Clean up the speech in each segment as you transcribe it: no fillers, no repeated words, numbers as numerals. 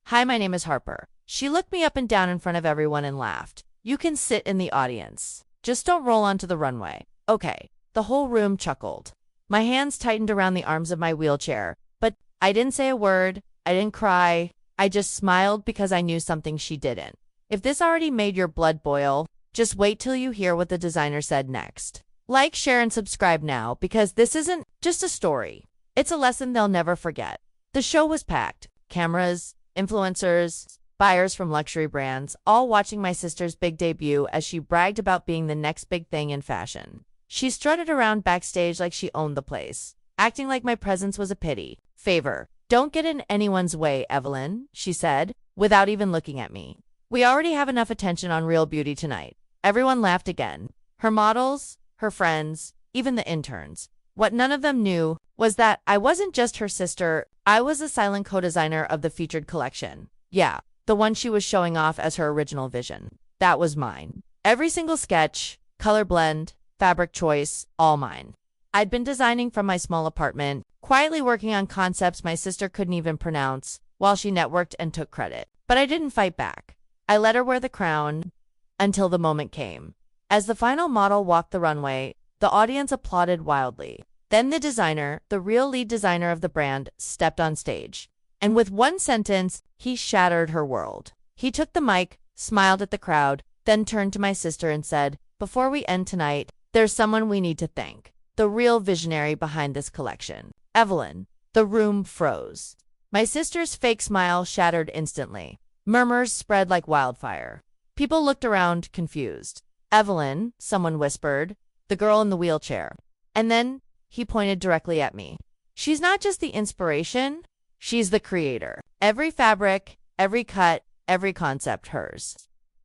"Hi, my name is Harper." She looked me up and down in front of everyone and laughed. "You can sit in the audience. Just don't roll onto the runway." "Okay." The whole room chuckled. My hands tightened around the arms of my wheelchair, but I didn't say a word. I didn't cry. I just smiled because I knew something she didn't. If this already made your blood boil, just wait till you hear what the designer said next. Like, share, and subscribe now, because this isn't just a story. It's a lesson they'll never forget. The show was packed. Cameras, influencers, buyers from luxury brands, all watching my sister's big debut as she bragged about being the next big thing in fashion. She strutted around backstage like she owned the place, acting like my presence was a favor. "Don't get in anyone's way, Evelyn," she said, without even looking at me. "We already have enough attention on Real Beauty tonight." Everyone laughed again. Her models, her friends, even the interns. What none of them knew was that I wasn't just her sister, I was the silent co-designer of the featured collection. Yeah, the one she was showing off as her original vision. That was mine. Every single sketch, color blend, fabric choice, all mine. I'd been designing from my small apartment, quietly working on concepts my sister couldn't even pronounce, while she networked and took credit. But I didn't fight back. I let her wear the crown until the moment came. As the final model walked the runway, the audience applauded wildly. Then the designer, the real lead designer of the brand, stepped on stage. And with one sentence, he shattered her world. He took the mic, smiled at the crowd, then turned to my sister and said, "Before we end tonight, there's someone we need to thank. The real visionary behind this collection. Evelyn." The room froze. My sister's fake smile shattered instantly. Murmurs spread like wildfire. People looked around, confused. "Evelyn," someone whispered, "the girl in the wheelchair." And then he pointed directly at me. "She's not just the inspiration, she's the creator. Every fabric, every cut, every concept hers.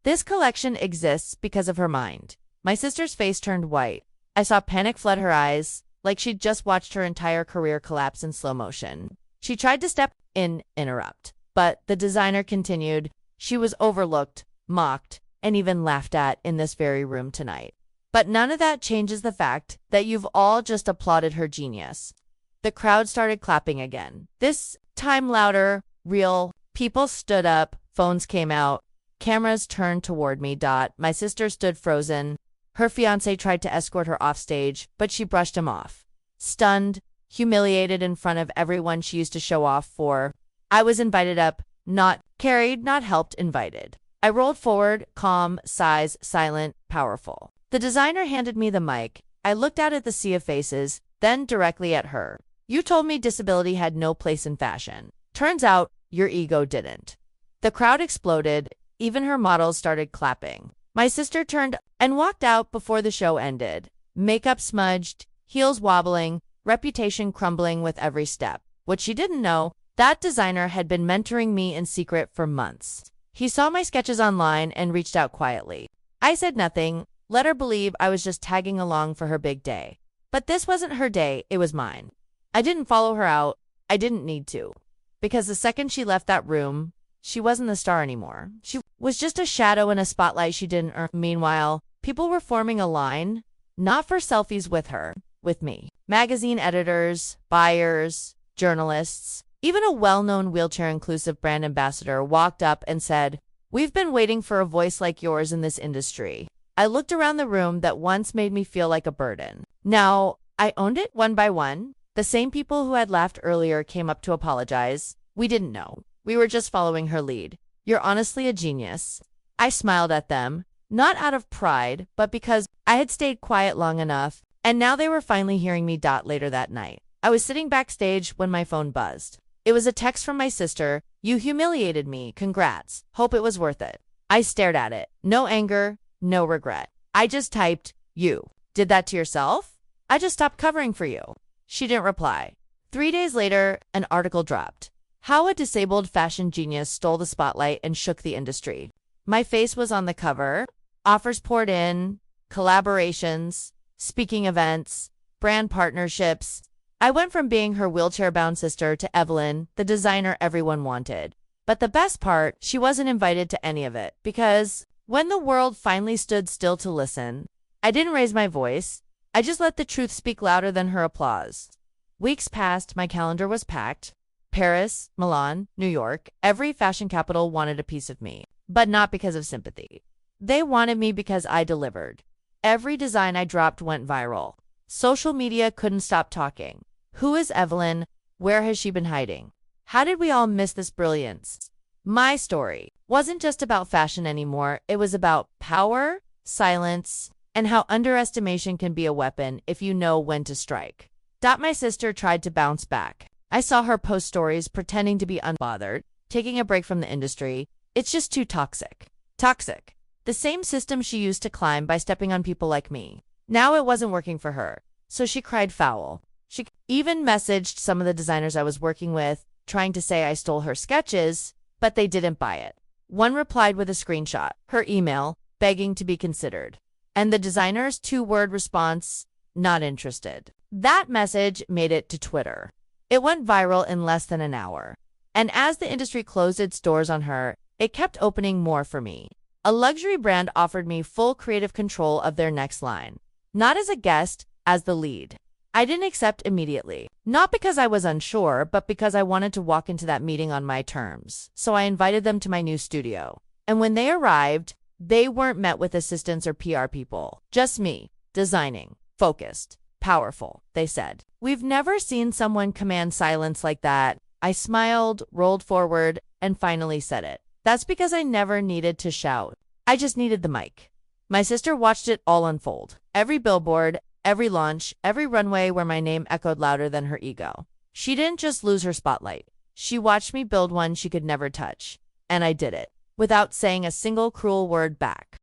This collection exists because of her mind." My sister's face turned white. I saw panic flood her eyes, like she'd just watched her entire career collapse in slow motion. She tried to step in, interrupt, but the designer continued. "She was overlooked, mocked, and even laughed at in this very room tonight. But none of that changes the fact that you've all just applauded her genius." The crowd started clapping again. This time louder, real. People stood up, phones came out, cameras turned toward me. My sister stood frozen. Her fiancé tried to escort her off stage, but she brushed him off. Stunned, humiliated in front of everyone she used to show off for. I was invited up, not carried, not helped, invited. I rolled forward, calm, size, silent, powerful. The designer handed me the mic. I looked out at the sea of faces, then directly at her. "You told me disability had no place in fashion. Turns out, your ego didn't." The crowd exploded. Even her models started clapping. My sister turned and walked out before the show ended. Makeup smudged, heels wobbling, reputation crumbling with every step. What she didn't know, that designer had been mentoring me in secret for months. He saw my sketches online and reached out quietly. I said nothing, let her believe I was just tagging along for her big day. But this wasn't her day, it was mine. I didn't follow her out. I didn't need to. Because the second she left that room, she wasn't the star anymore. She was just a shadow in a spotlight she didn't earn. Meanwhile, people were forming a line, not for selfies with her, with me. Magazine editors, buyers, journalists, even a well-known wheelchair-inclusive brand ambassador walked up and said, "We've been waiting for a voice like yours in this industry." I looked around the room that once made me feel like a burden. Now, I owned it one by one. The same people who had laughed earlier came up to apologize. "We didn't know. We were just following her lead. You're honestly a genius." I smiled at them, not out of pride, but because I had stayed quiet long enough, and now they were finally hearing me. Later that night, I was sitting backstage when my phone buzzed. It was a text from my sister. "You humiliated me. Congrats. Hope it was worth it." I stared at it. No anger, no regret. I just typed, "You did that to yourself? I just stopped covering for you." She didn't reply. 3 days later, an article dropped. How a disabled fashion genius stole the spotlight and shook the industry. My face was on the cover. Offers poured in, collaborations, speaking events, brand partnerships. I went from being her wheelchair-bound sister to Evelyn, the designer everyone wanted. But the best part, she wasn't invited to any of it, because when the world finally stood still to listen, I didn't raise my voice. I just let the truth speak louder than her applause. Weeks passed, my calendar was packed. Paris, Milan, New York, every fashion capital wanted a piece of me, but not because of sympathy. They wanted me because I delivered. Every design I dropped went viral. Social media couldn't stop talking. Who is Evelyn? Where has she been hiding? How did we all miss this brilliance? My story wasn't just about fashion anymore. It was about power, silence, and how underestimation can be a weapon if you know when to strike. My sister tried to bounce back. I saw her post stories pretending to be unbothered, taking a break from the industry. It's just too toxic. Toxic. The same system she used to climb by stepping on people like me. Now it wasn't working for her, so she cried foul. She even messaged some of the designers I was working with, trying to say I stole her sketches, but they didn't buy it. One replied with a screenshot, her email, begging to be considered. And the designer's two-word response, not interested. That message made it to Twitter. It went viral in less than an hour. And as the industry closed its doors on her, it kept opening more for me. A luxury brand offered me full creative control of their next line. Not as a guest, as the lead. I didn't accept immediately. Not because I was unsure, but because I wanted to walk into that meeting on my terms. So I invited them to my new studio. And when they arrived, they weren't met with assistants or PR people. Just me, designing, focused, powerful, they said. We've never seen someone command silence like that. I smiled, rolled forward, and finally said it. That's because I never needed to shout. I just needed the mic. My sister watched it all unfold. Every billboard, every launch, every runway where my name echoed louder than her ego. She didn't just lose her spotlight. She watched me build one she could never touch. And I did it, without saying a single cruel word back.